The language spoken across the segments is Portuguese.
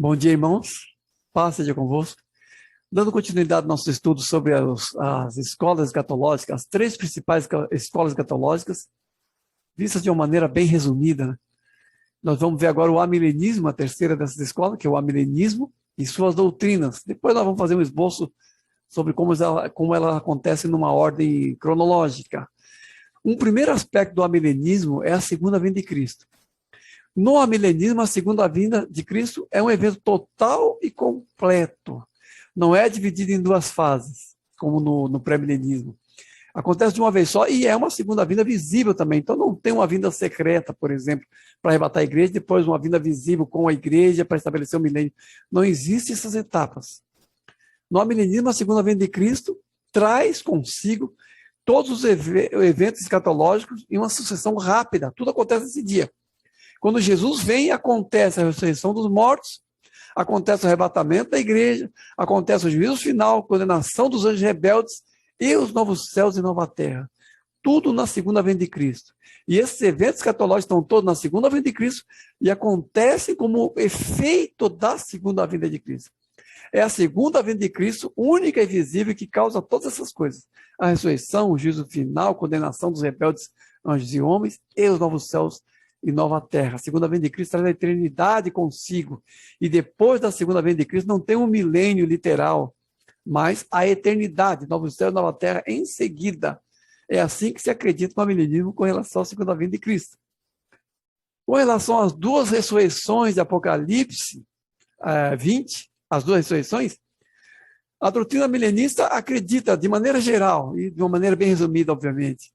Bom dia, irmãos. Paz seja convosco. Dando continuidade ao nosso estudo sobre as escolas escatológicas, as três principais escolas escatológicas, vistas de uma maneira bem resumida, né? Nós vamos ver agora o amilenismo, a terceira dessas escolas, que é o amilenismo e suas doutrinas. Depois nós vamos fazer um esboço sobre como ela acontece numa ordem cronológica. Um primeiro aspecto do amilenismo é a segunda vinda de Cristo. No amilenismo, a segunda vinda de Cristo é um evento total e completo. Não é dividido em duas fases, como no pré-milenismo. Acontece de uma vez só e é uma segunda vinda visível também. Então não tem uma vinda secreta, por exemplo, para arrebatar a igreja, depois uma vinda visível com a igreja para estabelecer o milênio. Não existem essas etapas. No amilenismo, a segunda vinda de Cristo traz consigo todos os eventos escatológicos em uma sucessão rápida. Tudo acontece nesse dia. Quando Jesus vem, acontece a ressurreição dos mortos, acontece o arrebatamento da igreja, acontece o juízo final, a condenação dos anjos rebeldes e os novos céus e nova terra. Tudo na segunda vinda de Cristo. E esses eventos escatológicos estão todos na segunda vinda de Cristo e acontecem como efeito da segunda vinda de Cristo. É a segunda vinda de Cristo, única e visível, que causa todas essas coisas. A ressurreição, o juízo final, a condenação dos rebeldes, anjos e homens, e os novos céus e nova terra. A segunda vinda de Cristo traz a eternidade consigo. E depois da segunda vinda de Cristo não tem um milênio literal, mas a eternidade, novos céus e nova terra em seguida. É assim que se acredita no milenismo com relação à segunda vinda de Cristo. Com relação às duas ressurreições de Apocalipse 20, as duas ressurreições, a doutrina milenista acredita, de maneira geral, e de uma maneira bem resumida, obviamente,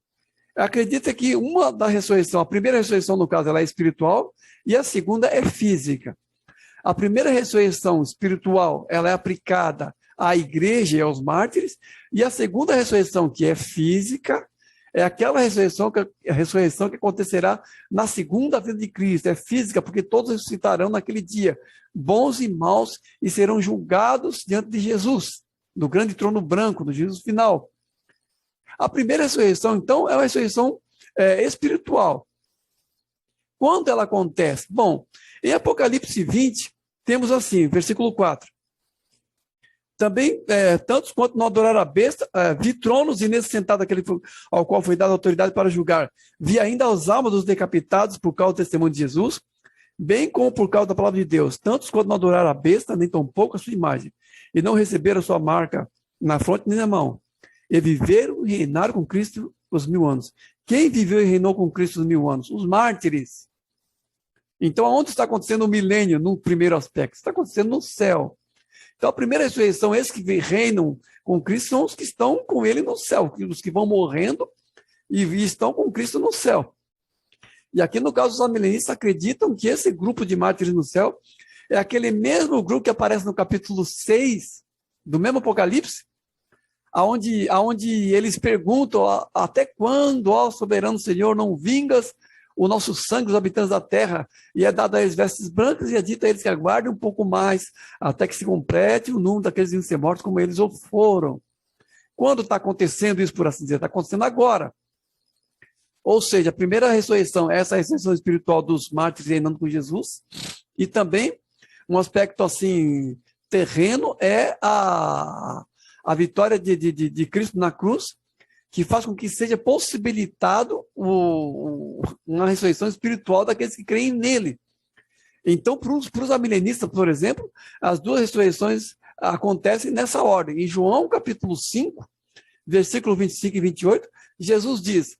acredita que uma da ressurreição, a primeira ressurreição, no caso, ela é espiritual, e a segunda é física. A primeira ressurreição espiritual, ela é aplicada à igreja e aos mártires, e a segunda ressurreição, que é física, é aquela ressurreição que acontecerá na segunda vinda de Cristo. É física, porque todos ressuscitarão naquele dia, bons e maus, e serão julgados diante de Jesus, no grande trono branco, no juízo final. A primeira ressurreição, então, é uma ressurreição espiritual. Quando ela acontece? Bom, em Apocalipse 20, temos assim, versículo 4. Também, tantos quanto não adoraram a besta, vi tronos e nesse sentado aquele ao qual foi dada autoridade para julgar. Vi ainda as almas dos decapitados por causa do testemunho de Jesus, bem como por causa da palavra de Deus. Tantos quanto não adoraram a besta, nem tampouco a sua imagem, e não receberam a sua marca na fronte nem na mão. E viveram e reinaram com Cristo os 1000 anos. Quem viveu e reinou com Cristo os 1000 anos? Os mártires. Então, aonde está acontecendo o milênio, no primeiro aspecto? Está acontecendo no céu. Então, a primeira ressurreição, esses que reinam com Cristo, são os que estão com ele no céu, os que vão morrendo e estão com Cristo no céu. E aqui, no caso, os amilenistas acreditam que esse grupo de mártires no céu é aquele mesmo grupo que aparece no capítulo 6 do mesmo Apocalipse, aonde eles perguntam: até quando, ó soberano Senhor, não vingas o nosso sangue dos habitantes da terra? E é dado a eles vestes brancas e é dito a eles que aguardem um pouco mais, até que se complete o número daqueles que vão ser mortos como eles o foram. Quando está acontecendo isso, por assim dizer? Está acontecendo agora. Ou seja, a primeira ressurreição é essa ressurreição espiritual dos mártires reinando com Jesus, e também um aspecto assim terreno é a vitória de Cristo na cruz, que faz com que seja possibilitado uma ressurreição espiritual daqueles que creem nele. Então, para os amilenistas, por exemplo, as duas ressurreições acontecem nessa ordem. Em João, capítulo 5, versículo 25 e 28, Jesus diz: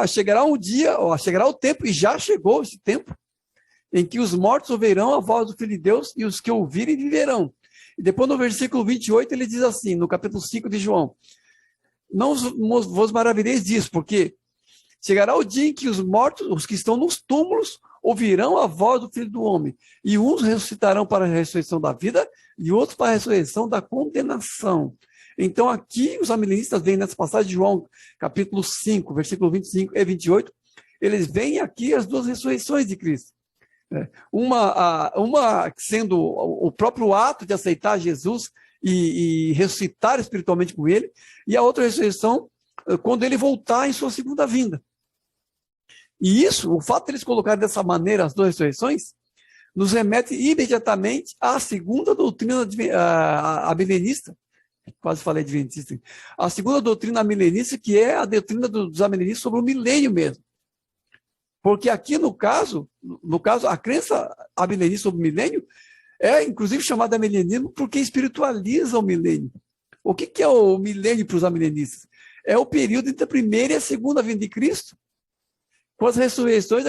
chegará um dia, chegará o tempo, e já chegou esse tempo, em que os mortos ouvirão a voz do Filho de Deus, e os que ouvirem viverão. E depois, no versículo 28, ele diz assim, no capítulo 5 de João: não vos maravilheis disso, porque chegará o dia em que os mortos, os que estão nos túmulos, ouvirão a voz do Filho do Homem, e uns ressuscitarão para a ressurreição da vida, e outros para a ressurreição da condenação. Então, aqui, os amilenistas veem nessa passagem de João, capítulo 5, versículo 25 e 28, eles veem aqui as duas ressurreições de Cristo. Uma sendo o próprio ato de aceitar Jesus e ressuscitar espiritualmente com ele, e a outra ressurreição quando ele voltar em sua segunda vinda. E isso, o fato de eles colocarem dessa maneira as duas ressurreições, nos remete imediatamente à segunda doutrina a milenista, quase falei adventista, a segunda doutrina milenista, que é a doutrina dos amilenistas sobre o milênio mesmo. Porque aqui no caso, a crença amilenista sobre o milênio é inclusive chamada milenismo porque espiritualiza o milênio. O que é o milênio para os amilenistas? É o período entre a primeira e a segunda vinda de Cristo, com as ressurreições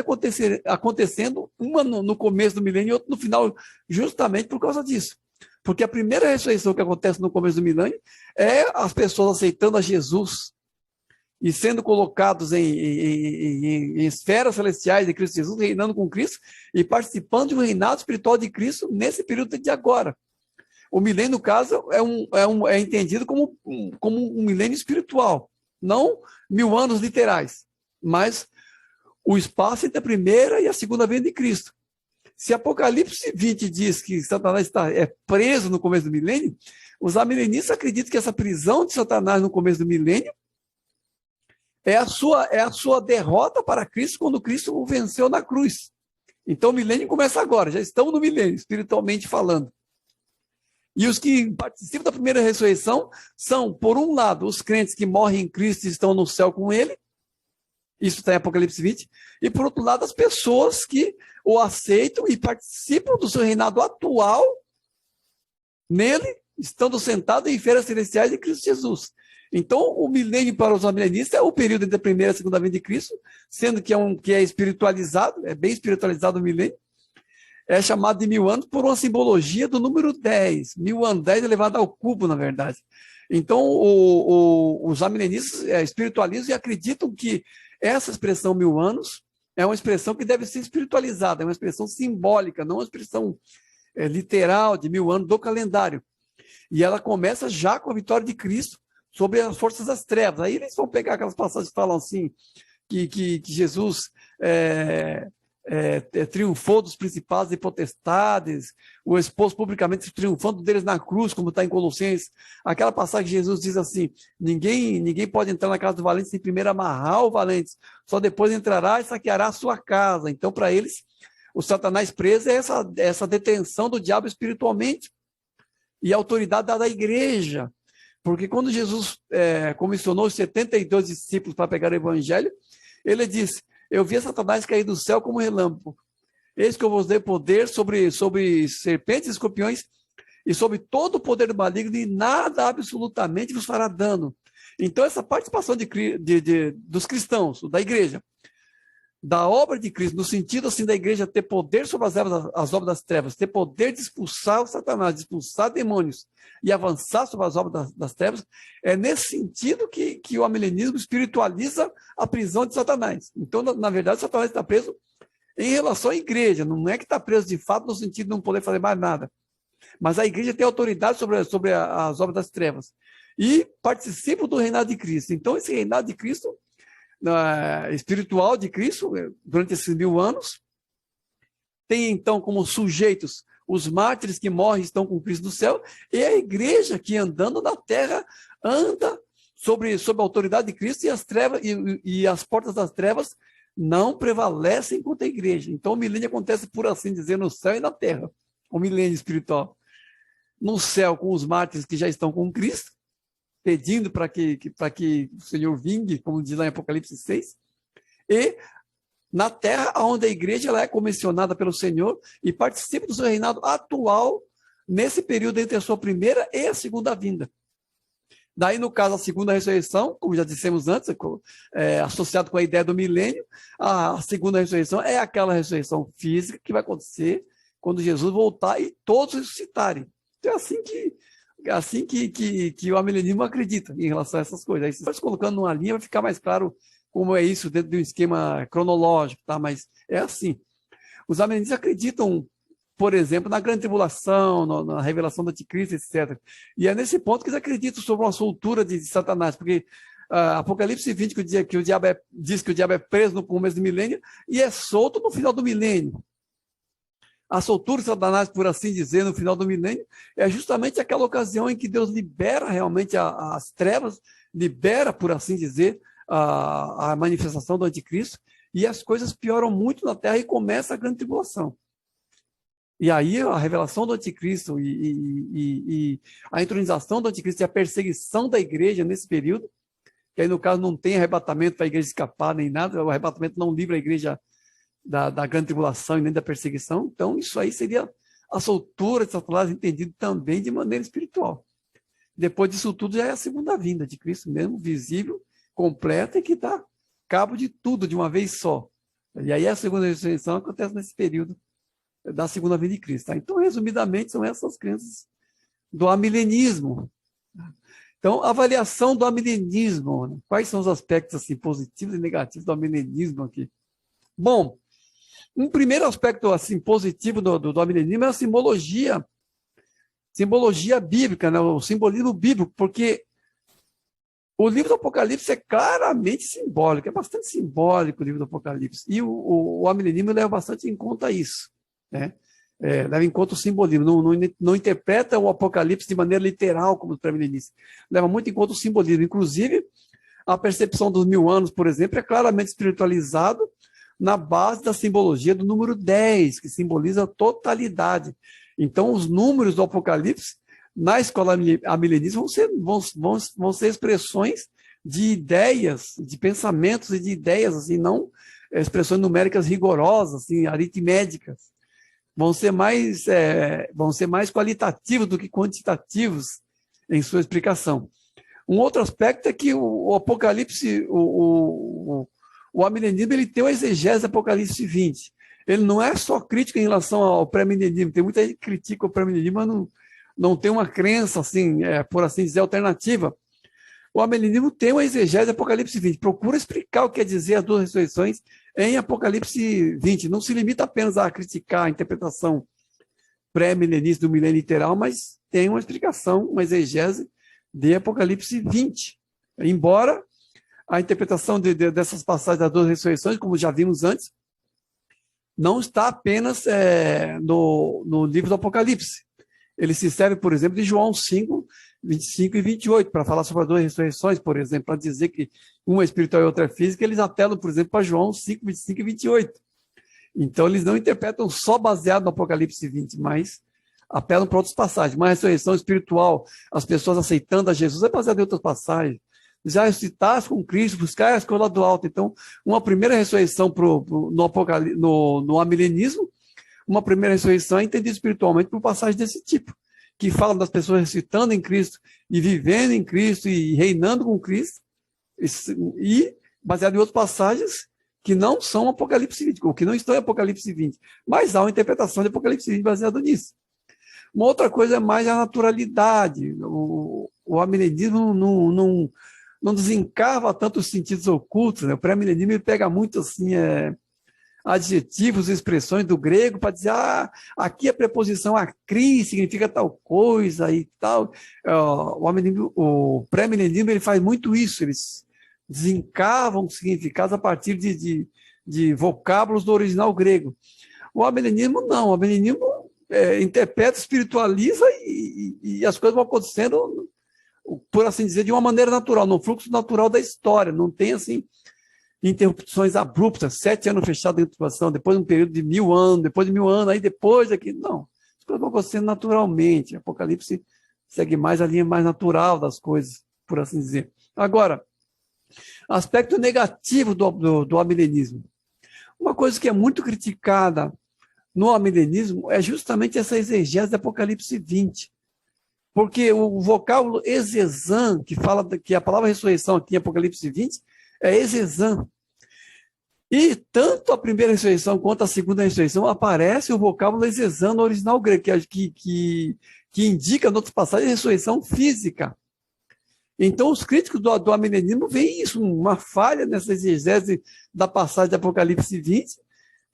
acontecendo, uma no começo do milênio e outra no final, justamente por causa disso. Porque a primeira ressurreição que acontece no começo do milênio é as pessoas aceitando a Jesus e sendo colocados em esferas celestiais de Cristo Jesus, reinando com Cristo e participando de um reinado espiritual de Cristo nesse período de agora. O milênio, no caso, é entendido como um milênio espiritual, não 1000 anos literais, mas o espaço entre a primeira e a segunda vinda de Cristo. Se Apocalipse 20 diz que Satanás é preso no começo do milênio, os amilenistas acreditam que essa prisão de Satanás no começo do milênio é a sua derrota para Cristo quando Cristo o venceu na cruz. Então o milênio começa agora, já estamos no milênio, espiritualmente falando. E os que participam da primeira ressurreição são, por um lado, os crentes que morrem em Cristo e estão no céu com ele, isso está em Apocalipse 20, e por outro lado, as pessoas que o aceitam e participam do seu reinado atual nele, estando sentados em esferas celestiais de Cristo Jesus. Então, o milênio para os amilenistas é o período entre a primeira e a segunda vinda de Cristo, sendo que é espiritualizado, é bem espiritualizado o milênio, é chamado de 1000 anos por uma simbologia do número 10. 1000 anos, 10 elevado ao cubo, na verdade. Então, os amilenistas espiritualizam e acreditam que essa expressão 1000 anos é uma expressão que deve ser espiritualizada, é uma expressão simbólica, não uma expressão literal de 1000 anos do calendário. E ela começa já com a vitória de Cristo sobre as forças das trevas. Aí eles vão pegar aquelas passagens que falam assim, que Jesus triunfou dos principados e potestades, o expôs publicamente triunfando deles na cruz, como está em Colossenses. Aquela passagem que Jesus diz assim, ninguém pode entrar na casa do valente sem primeiro amarrar o valente, só depois entrará e saqueará a sua casa. Então, para eles, o Satanás preso é essa detenção do diabo espiritualmente e a autoridade dada à igreja. Porque quando Jesus comissionou os 72 discípulos para pegar o evangelho, ele disse, eu vi Satanás cair do céu como relâmpago. Eis que eu vos dei poder sobre serpentes e escorpiões e sobre todo o poder do maligno e nada absolutamente vos fará dano. Então, essa participação dos cristãos, da igreja, da obra de Cristo, no sentido assim da igreja ter poder sobre as obras das trevas, ter poder de expulsar o Satanás, de expulsar demônios e avançar sobre as obras das trevas, é nesse sentido que o amilenismo espiritualiza a prisão de Satanás. Então, na verdade, Satanás está preso em relação à igreja, não é que está preso de fato no sentido de não poder fazer mais nada, mas a igreja tem autoridade sobre as obras das trevas e participa do reinado de Cristo. Então, esse reinado de Cristo espiritual de Cristo, durante esses 1000 anos, tem então como sujeitos os mártires que morrem e estão com Cristo no céu, e a igreja que andando na terra anda sob a autoridade de Cristo, e as trevas e as portas das trevas não prevalecem contra a igreja. Então o milênio acontece, por assim dizer, no céu e na terra, o milênio espiritual. No céu com os mártires que já estão com Cristo, pedindo para que o Senhor vingue, como diz lá em Apocalipse 6, e na terra, onde a igreja ela é comissionada pelo Senhor e participa do seu reinado atual, nesse período entre a sua primeira e a segunda vinda. Daí, no caso, a segunda ressurreição, como já dissemos antes, associado com a ideia do milênio, a segunda ressurreição é aquela ressurreição física que vai acontecer quando Jesus voltar e todos ressuscitarem. Então, é assim que o amilenismo acredita em relação a essas coisas. Aí você vai se colocando numa linha, vai ficar mais claro como é isso dentro de um esquema cronológico, tá? Mas é assim. Os amilenistas acreditam, por exemplo, na grande tribulação, na revelação do anticristo, etc. E é nesse ponto que eles acreditam sobre uma soltura de Satanás, porque Apocalipse 20 que o diabo diz que o diabo é preso no começo do milênio e é solto no final do milênio. A soltura de Satanás, por assim dizer, no final do milênio, é justamente aquela ocasião em que Deus libera realmente as trevas, libera, por assim dizer, a manifestação do anticristo, e as coisas pioram muito na terra e começa a grande tribulação. E aí a revelação do anticristo e a entronização do anticristo e a perseguição da igreja nesse período, que aí no caso não tem arrebatamento para a igreja escapar nem nada, o arrebatamento não livra a igreja da grande tribulação e nem da perseguição, então isso aí seria a soltura de Satanás entendido também de maneira espiritual. Depois disso tudo já é a segunda vinda de Cristo mesmo, visível, completa e que dá cabo de tudo de uma vez só. E aí a segunda ressurreição acontece nesse período da segunda vinda de Cristo. Tá? Então, resumidamente, são essas crenças do amilenismo. Então, avaliação do amilenismo. Né? Quais são os aspectos assim, positivos e negativos do amilenismo aqui? Bom, um primeiro aspecto assim, positivo do amilenismo é a simbologia bíblica, né? O simbolismo bíblico, porque o livro do Apocalipse é claramente simbólico, é bastante simbólico o livro do Apocalipse. E o amilenismo leva bastante em conta isso. Né? Leva em conta o simbolismo, não interpreta o Apocalipse de maneira literal, como os pré-milenistas. Leva muito em conta o simbolismo. Inclusive, a percepção dos 1000 anos, por exemplo, é claramente espiritualizado na base da simbologia do número 10, que simboliza a totalidade. Então, os números do Apocalipse, na escola amilenista, vão ser expressões de ideias, de pensamentos e de ideias, assim, não expressões numéricas rigorosas, assim, aritméticas. Vão ser mais qualitativos do que quantitativos em sua explicação. Um outro aspecto é que o Apocalipse, o amilenismo, ele tem uma exegese do Apocalipse 20. Ele não é só crítico em relação ao pré-milenismo. Tem muita gente que critica o pré-milenismo, mas não tem uma crença, assim, por assim dizer, alternativa. O amilenismo tem uma exegese do Apocalipse 20. Procura explicar o que quer dizer as duas ressurreições em Apocalipse 20. Não se limita apenas a criticar a interpretação pré-milenista do milênio literal, mas tem uma explicação, uma exegese de Apocalipse 20. Embora a interpretação dessas passagens das duas ressurreições, como já vimos antes, não está apenas no livro do Apocalipse. Ele se serve, por exemplo, de João 5, 25 e 28, para falar sobre as duas ressurreições, por exemplo, para dizer que uma é espiritual e outra é física, eles apelam, por exemplo, para João 5, 25 e 28. Então, eles não interpretam só baseado no Apocalipse 20, mas apelam para outras passagens. Uma ressurreição espiritual, as pessoas aceitando a Jesus, é baseado em outras passagens. Já ressuscitaste com Cristo, buscar a escola do alto. Então, uma primeira ressurreição no amilenismo, uma primeira ressurreição é entendida espiritualmente por passagens desse tipo, que falam das pessoas ressuscitando em Cristo e vivendo em Cristo e reinando com Cristo, e baseado em outras passagens que não são Apocalipse 20, ou que não estão em Apocalipse 20, mas há uma interpretação de Apocalipse 20 baseada nisso. Uma outra coisa é mais a naturalidade. O amilenismo não desencava tanto os sentidos ocultos, né? O pré-milenismo pega muito assim, adjetivos e expressões do grego para dizer, aqui a preposição acri significa tal coisa e tal. O pré-milenismo ele faz muito isso, eles desencavam significados a partir de vocábulos do original grego. O amilenismo não, o amilenismo interpreta, espiritualiza e as coisas vão acontecendo, por assim dizer, de uma maneira natural, no fluxo natural da história, não tem assim interrupções abruptas, 7 anos fechados dentro da situação, depois de um período de 1000 anos, depois de 1000 anos, aí depois daqui, não, as coisas vão acontecendo naturalmente, Apocalipse segue mais a linha mais natural das coisas, por assim dizer. Agora, aspecto negativo do amilenismo. Uma coisa que é muito criticada no amilenismo é justamente essa exegese do Apocalipse 20. Porque o vocábulo exezan, que fala que a palavra ressurreição aqui em Apocalipse 20, é exezan. E tanto a primeira ressurreição quanto a segunda ressurreição aparece o vocábulo exezan no original grego, que indica, em outras passagens, a ressurreição física. Então, os críticos do amilenismo veem isso, uma falha nessa exegese da passagem de Apocalipse 20,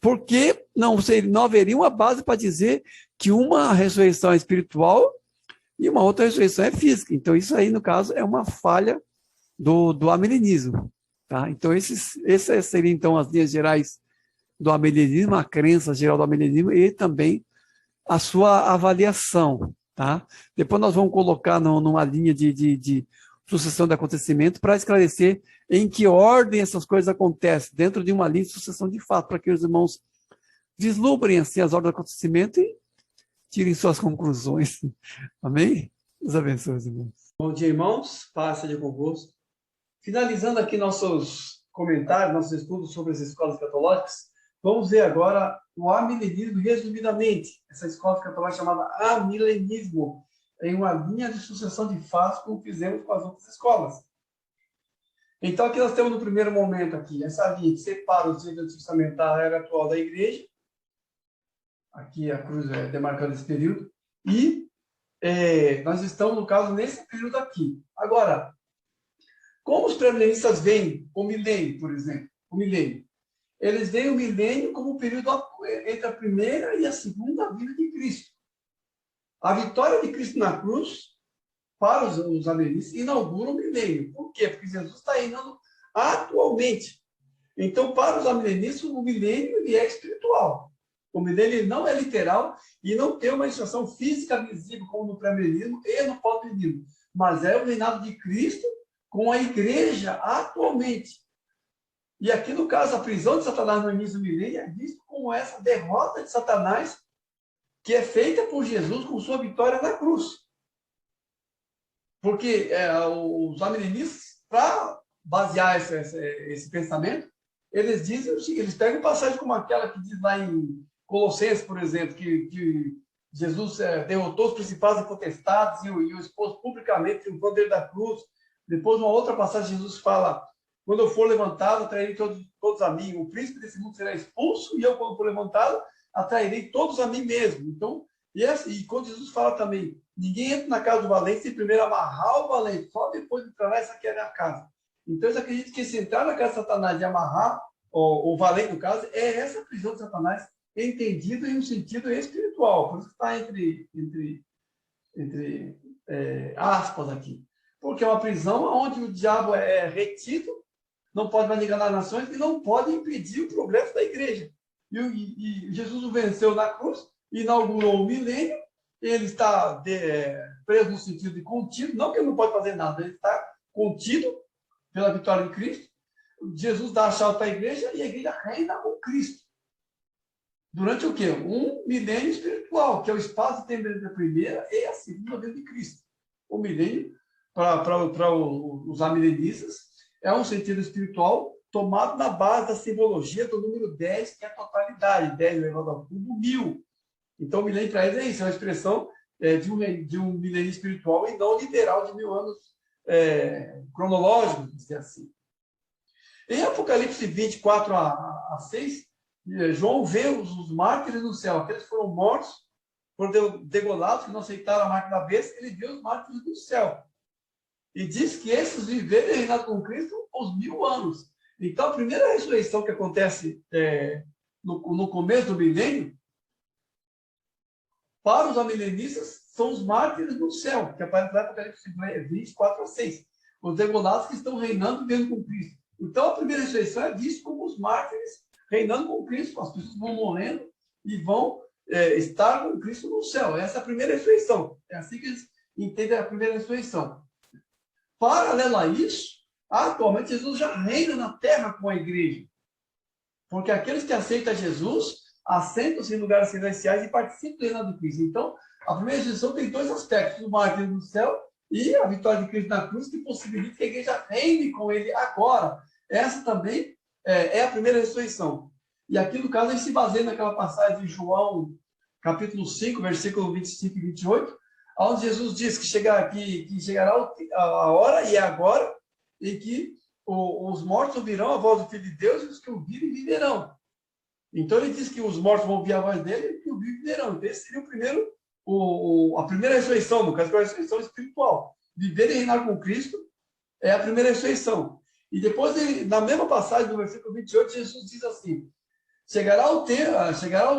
porque não haveria uma base para dizer que uma ressurreição é espiritual e uma outra ressurreição é física. Então, isso aí, no caso, é uma falha do amilenismo. Tá? Então, essas seriam, então, as linhas gerais do amilenismo, a crença geral do amilenismo e também a sua avaliação. Tá? Depois nós vamos colocar numa linha de sucessão de acontecimentos para esclarecer em que ordem essas coisas acontecem, dentro de uma linha de sucessão de fato, para que os irmãos vislumbrem assim, as ordens do acontecimento e tirem suas conclusões. Amém? Deus abençoe, irmãos. Bom dia, irmãos. Paz seja convosco. Finalizando aqui nossos comentários, nossos estudos sobre as escolas escatológicas, vamos ver agora o amilenismo resumidamente. Essa escola escatológica chamada amilenismo, em uma linha de sucessão de fatos, como fizemos com as outras escolas. Então, aqui nós temos no primeiro momento aqui, essa linha que separa os dias do Antigo Testamento da era atual da igreja. Aqui a cruz é demarcando esse período. E nós estamos, no caso, nesse período aqui. Agora, como os pré-milenistas veem o milênio, por exemplo, o milênio? Eles veem o milênio como o período entre a primeira e a segunda vinda de Cristo. A vitória de Cristo na cruz, para os amilenistas, inaugura o milênio. Por quê? Porque Jesus está reinando atualmente. Então, para os amilenistas, o milênio ele é espiritual. O milênio ele não é literal e não tem uma instituição física visível, como no pré-milenismo e no pós-milenismo. Mas é o reinado de Cristo com a igreja atualmente. E aqui, no caso, a prisão de Satanás no início do milênio é visto como essa derrota de Satanás que é feita por Jesus com sua vitória na cruz. Porque os amilenistas, para basear esse pensamento, eles dizem o seguinte, eles pegam passagem como aquela que diz lá em Colossenses, por exemplo, que Jesus derrotou os principais e potestades e o expôs publicamente triunfando dele da cruz. Depois, uma outra passagem, Jesus fala, quando eu for levantado, atrairei todos a mim. O príncipe desse mundo será expulso e eu, quando for levantado, atrairei todos a mim mesmo. Então, e quando Jesus fala também, ninguém entra na casa do valente sem primeiro amarrar o valente, só depois de entrar lá, essa aqui é a minha casa. Então, eles acreditam que se entrar na casa de Satanás e amarrar o valente, no caso, é essa prisão de Satanás, entendido em um sentido espiritual. Por isso que está entre aspas aqui. Porque é uma prisão onde o diabo é retido, não pode mais enganar nações e não pode impedir o progresso da igreja. E Jesus o venceu na cruz, inaugurou o milênio, ele está preso no sentido de contido, não que ele não pode fazer nada, ele está contido pela vitória de Cristo. Jesus dá a chave para a igreja e a igreja reina com Cristo. Durante o quê? Um milênio espiritual, que é o espaço de tempo entre a primeira e a segunda vinda de Cristo. O milênio, para os amilenistas, é um sentido espiritual tomado na base da simbologia do número 10, que é a totalidade, 10 elevado ao cubo, 1000. Então, o milênio para eles é isso, é uma expressão de um milênio espiritual e não literal de 1000 anos cronológicos, dizer assim. Em Apocalipse 24 a 6, João vê os mártires no céu, aqueles que foram mortos, foram degolados, que não aceitaram a marca da besta, ele vê os mártires no céu. E diz que esses viveram e reinaram com Cristo os 1000 anos. Então, a primeira ressurreição que acontece no começo do milênio, para os amilenistas, são os mártires no céu, que aparece lá no Apocalipse 24 a 6. Os degolados que estão reinando e vivendo com Cristo. Então, a primeira ressurreição é vista como os mártires reinando com Cristo. As pessoas vão morrendo e vão estar com Cristo no céu. Essa é a primeira ressurreição. É assim que eles entendem a primeira ressurreição. Paralelo a isso, atualmente Jesus já reina na terra com a igreja. Porque aqueles que aceitam Jesus assentam-se em lugares celestiais e participam do reinado de Cristo. Então, a primeira ressurreição tem dois aspectos: o mártir no céu e a vitória de Cristo na cruz, que possibilita que a igreja reine com ele agora. Essa também é a primeira ressurreição. E aqui, no caso, a gente se baseia naquela passagem de João, capítulo 5, versículo 25 e 28, onde Jesus diz que chegará a hora, e é agora, em que os mortos ouvirão a voz do Filho de Deus e os que ouvirem viverão. Então, ele diz que os mortos vão ouvir a voz dele e os que ouvirem viverão. Então, esse seria a primeira ressurreição, no caso, que é a ressurreição espiritual. Viver e reinar com Cristo é a primeira ressurreição. E depois, na mesma passagem do versículo 28, Jesus diz assim: chegará o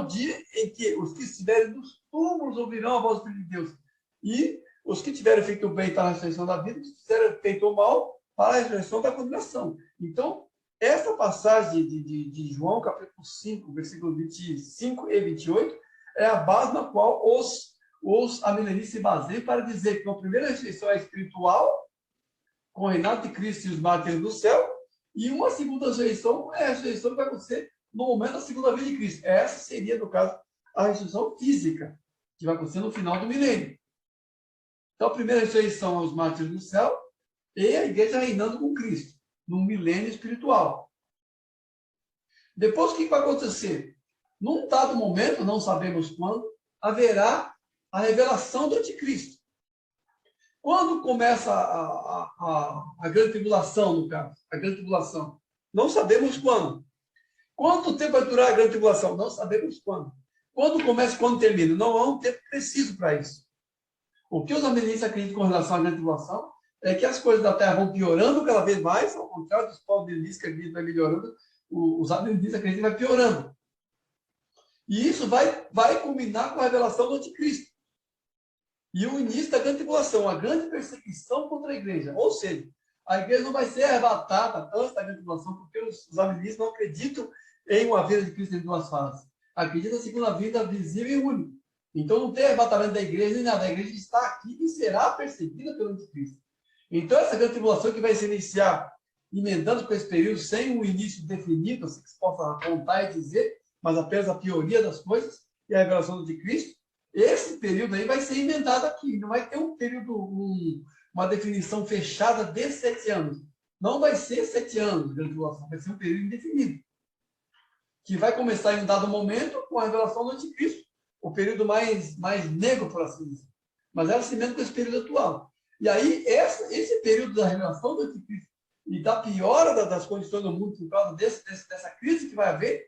dia em que os que estiverem nos túmulos ouvirão a voz do Filho de Deus. E os que tiverem feito o bem para a ressurreição da vida, os que tiverem feito o mal para a ressurreição da condenação. Então, essa passagem de João, capítulo 5, versículos 25 e 28, é a base na qual os amilenistas se baseiam para dizer que a primeira ressurreição é espiritual, com o reinado de Cristo e os mártires do céu, e uma segunda ressurreição é a ressurreição que vai acontecer no momento da segunda vinda de Cristo. Essa seria, no caso, a ressurreição física. que vai acontecer no final do milênio. Então, a primeira ressurreição é os mártires no céu e a igreja reinando com Cristo, num milênio espiritual. Depois, o que vai acontecer? Num dado momento, não sabemos quando, haverá a revelação do anticristo. Quando começa a grande tribulação, no caso? A grande tribulação. Não sabemos quando. Quanto tempo vai durar a grande tribulação? Não sabemos quando. Quando começa e quando termina? Não há um tempo preciso para isso. O que os amilenistas acreditam com relação à grande tribulação é que as coisas da Terra vão piorando cada vez mais, ao contrário dos povos amilenistas que acreditam que vai melhorando, os amilenistas acreditam que vai piorando. E isso vai culminar com a revelação do anticristo. E o início da grande tribulação, a grande perseguição contra a igreja. Ou seja, a igreja não vai ser arrebatada antes da grande tribulação, porque os amilenistas não acreditam em uma vinda de Cristo em duas fases. Acreditam na segunda vinda visível e única. Então não tem arrebatamento da igreja nem nada. A igreja está aqui e será perseguida pelo anticristo. Então essa grande tribulação que vai se iniciar emendando com esse período sem um início definido, assim que se possa apontar e dizer, mas apenas a pioria das coisas e a revelação do anticristo, esse período aí vai ser emendado aqui. Não vai ter um período, uma definição fechada de 7 anos. Não vai ser 7 anos de grande tribulação, vai ser um período indefinido. Que vai começar em um dado momento com a revelação do anticristo. O período mais negro, por assim dizer. Mas ela se emenda com esse período atual. E aí, esse período da revelação do anticristo e da piora das condições do mundo por causa dessa crise que vai haver,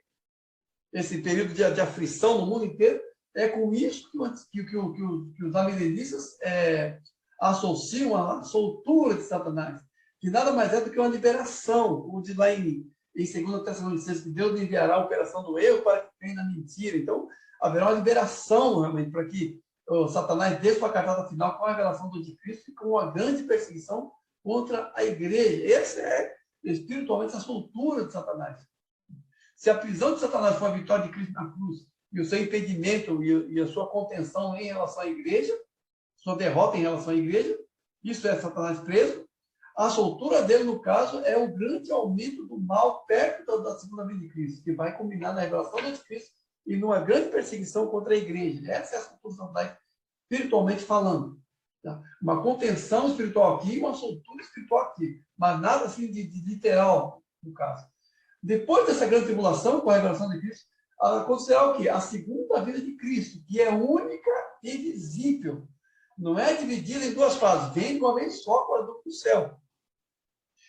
esse período de aflição no mundo inteiro, é com isso que os amilenistas associam a soltura de Satanás, que nada mais é do que uma liberação, como diz lá em 2 Tessalonicenses, que Deus enviará a operação do erro para que tenha na mentira. Então, haverá uma liberação, realmente, para que o Satanás dê sua cartada final com a revelação do anticristo e com uma grande perseguição contra a igreja. Essa é, espiritualmente, a soltura de Satanás. Se a prisão de Satanás for a vitória de Cristo na cruz, e o seu impedimento e a sua contenção em relação à igreja, sua derrota em relação à igreja, isso é Satanás preso. A soltura dele, no caso, é o grande aumento do mal perto da segunda vinda de Cristo, que vai culminar na revelação do anticristo e numa grande perseguição contra a igreja. Essa é a soltura de Satanás, espiritualmente falando. Tá? Uma contenção espiritual aqui e uma soltura espiritual aqui, mas nada assim de literal, no caso. Depois dessa grande tribulação, com a revelação de Cristo, acontecerá o quê? A segunda vinda de Cristo, que é única e visível. Não é dividida em duas fases. Vem de uma vez só para o céu.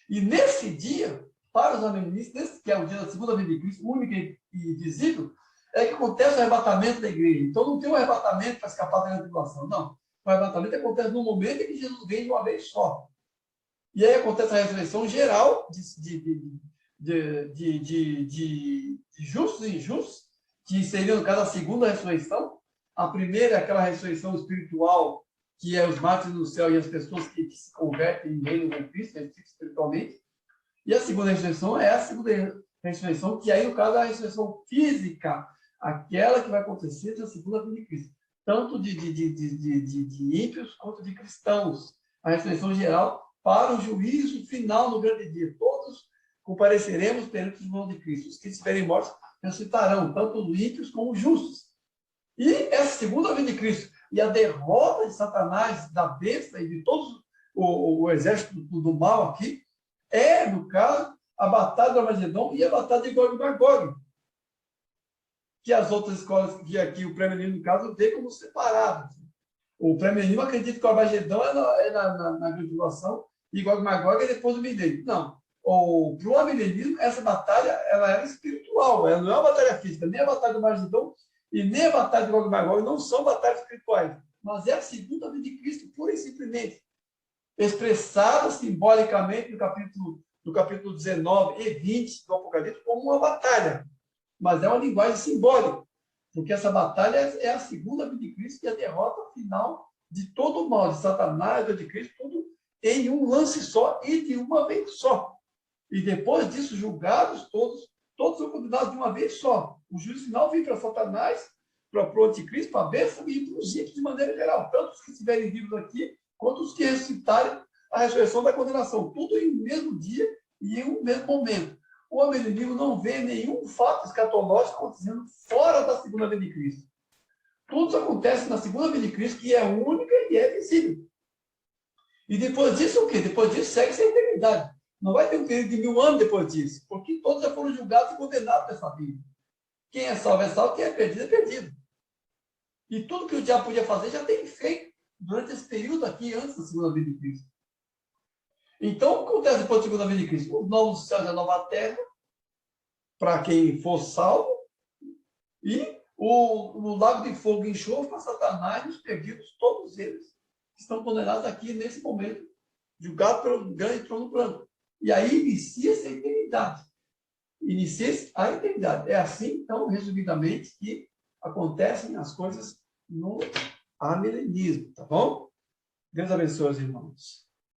E nesse dia, para os amilenistas, que é o dia da segunda vinda de Cristo, única e visível, é que acontece o arrebatamento da igreja. Então não tem um arrebatamento para escapar da grande tribulação. Não. O arrebatamento acontece no momento em que Jesus vem de uma vez só. E aí acontece a ressurreição geral de justos e injustos, que seria, no caso, a segunda ressurreição. A primeira é aquela ressurreição espiritual, que é os mártires no céu e as pessoas que se convertem em reino com Cristo, espiritualmente. E a segunda ressurreição é a segunda ressurreição, que aí, no caso, é a ressurreição física, aquela que vai acontecer na segunda vinda de Cristo. Tanto de ímpios quanto de cristãos. A ressurreição geral para o juízo final no grande dia. Todos compareceremos perante os irmãos de Cristo. Os que estiverem mortos ressuscitarão, tanto os ímpios como os justos. E essa segunda vinda de Cristo e a derrota de Satanás, da besta e de todo o exército do mal aqui, é, no caso, a batalha do Armagedon e a batalha de Gog e Magog, que as outras escolas, que aqui o premianismo, no caso, vê como separado. O premianismo acredita que o Armagedon é na grande tribulação e Gog e Magog é depois do milênio. Não. Para o amilenismo, essa batalha ela era espiritual, ela não é uma batalha física, nem a batalha do Armagedon e nem a batalha de Gog e Magog não são batalhas espirituais, mas é a segunda vinda de Cristo, pura e simplesmente, expressada simbolicamente no capítulo 19 e 20 do Apocalipse como uma batalha, mas é uma linguagem simbólica, porque essa batalha é a segunda vinda de Cristo e a derrota final de todo o mal, de Satanás, de Cristo, tudo em um lance só e de uma vez só. E depois disso, julgados todos são condenados de uma vez só. O juízo final vem para Satanás, para o anticristo, para a besta e para os ímpios de maneira geral. Tanto os que estiverem vivos aqui, quanto os que ressuscitarem a ressurreição da condenação. Tudo em um mesmo dia e em um mesmo momento. O amilenismo não vê nenhum fato escatológico acontecendo fora da segunda vinda de Cristo. Tudo acontece na segunda vinda de Cristo, que é única e é visível. E depois disso, o quê? Depois disso, segue-se a eternidade. Não vai ter um período de 1000 anos depois disso, porque todos já foram julgados e condenados nessa vida. Quem é salvo, quem é perdido, é perdido. E tudo que o diabo podia fazer, já tem feito durante esse período aqui, antes da segunda vinda de Cristo. Então, o que acontece depois da segunda vinda de Cristo? Os novos céus e a nova terra, para quem for salvo, e o lago de fogo e enxofre para Satanás e os perdidos, todos eles, que estão condenados aqui nesse momento, julgados pelo grande trono branco. E aí inicia-se a eternidade. Inicia-se a eternidade. É assim, então, resumidamente, que acontecem as coisas no amilenismo, tá bom? Deus abençoe os irmãos.